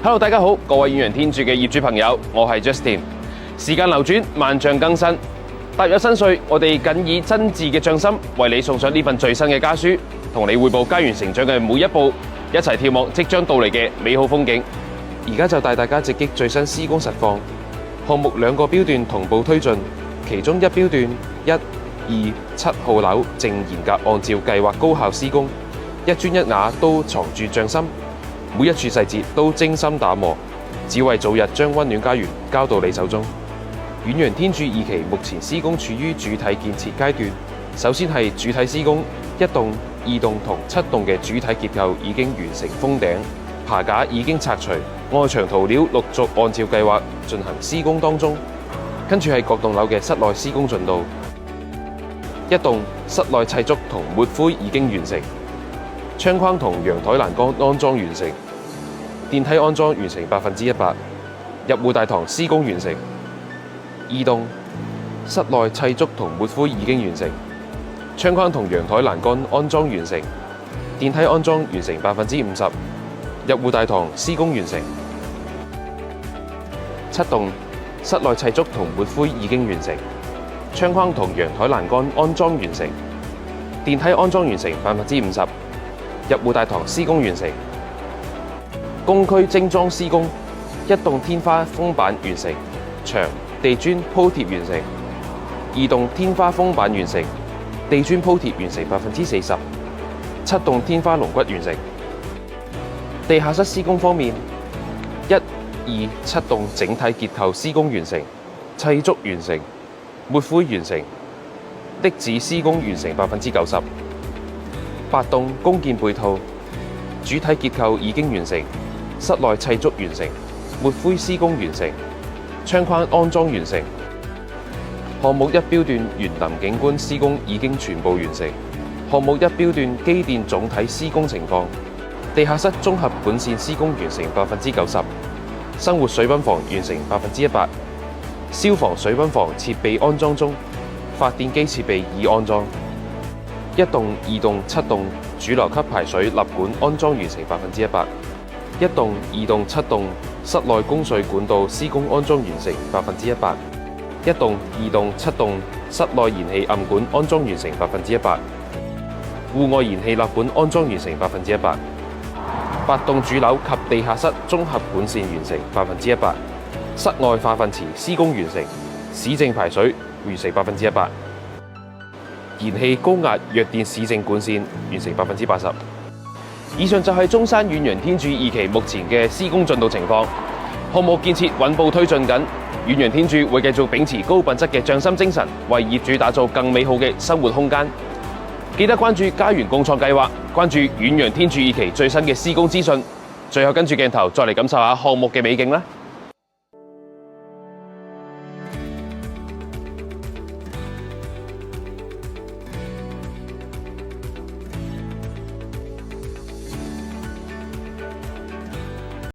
Hello， 大家好，各位遠洋天鑄嘅業主朋友，我係 Justin。時間流轉，萬象更新，踏入新歲，我哋謹以真摯嘅匠心，為你送上呢份最新嘅家書，同你匯報家園成長嘅每一步，一齊眺望即將到嚟嘅美好風景。而家就帶大家直擊最新施工實況。項目2個標段同步推進，其中一標段1、2、7號樓正嚴格按照計劃高效施工，一磚一瓦都藏住匠心，每一處細節都精心打磨，只為早日將溫暖家園交到你手中。遠洋天鑄2期目前施工處於主體建設階段，首先係主體施工，1棟、2棟同7棟嘅主體結構已經完成封頂，爬架已經拆除，外牆塗料陸續按照計劃進行施工當中。跟住係各棟樓嘅室內施工進度，1棟室內砌築同抹灰已經完成，窗框同陽台欄杆安裝完成，電梯安裝完成100%，入戶大堂施工完成。2棟室內砌築同抹灰已經完成，窗框同陽台欄杆安裝完成，電梯安裝完成50%，入戶大堂施工完成。7棟室內砌築同抹灰已經完成，窗框同陽台欄杆安裝完成，電梯安裝完成50%，入戶大堂施工完成。公區精裝施工，1棟天花封板完成，牆、地磚鋪貼完成；2棟天花封板完成，地磚鋪貼完成40%；7棟天花龍骨完成。地下室施工方面，1、2、7棟整體結構施工完成，砌築完成，抹灰完成，的紙施工完成90%。8棟公建配套，主體結構已經完成，室內砌築完成，抹灰施工完成，窗框安裝完成。項目1標段園林景觀施工已經全部完成。項目1標段機電總體施工情況：地下室綜合管線施工完成90%，生活水泵房完成100%，消防水泵房設備安裝中，發電機設備已安裝。1棟、2棟、7棟主流級排水立管安裝完成100%。1棟、2棟、7棟室內供水管道施工安裝完成100%。1棟、2棟、7棟室內燃氣暗管安裝完成100%。戶外燃氣立管安裝完成100%。8棟主樓及地下室綜合管線完成100%。室外化糞池施工完成，市政排水完成100%。燃氣高壓弱電市政管線完成80%。以上就係中山遠洋天鑄2期目前嘅施工進度情況，項目建設穩步推進緊。遠洋天鑄會繼續秉持高品質嘅匠心精神，為業主打造更美好嘅生活空間。記得關注家園共創計劃，關注遠洋天鑄2期最新嘅施工資訊。最後跟住鏡頭再嚟感受下項目嘅美景啦〜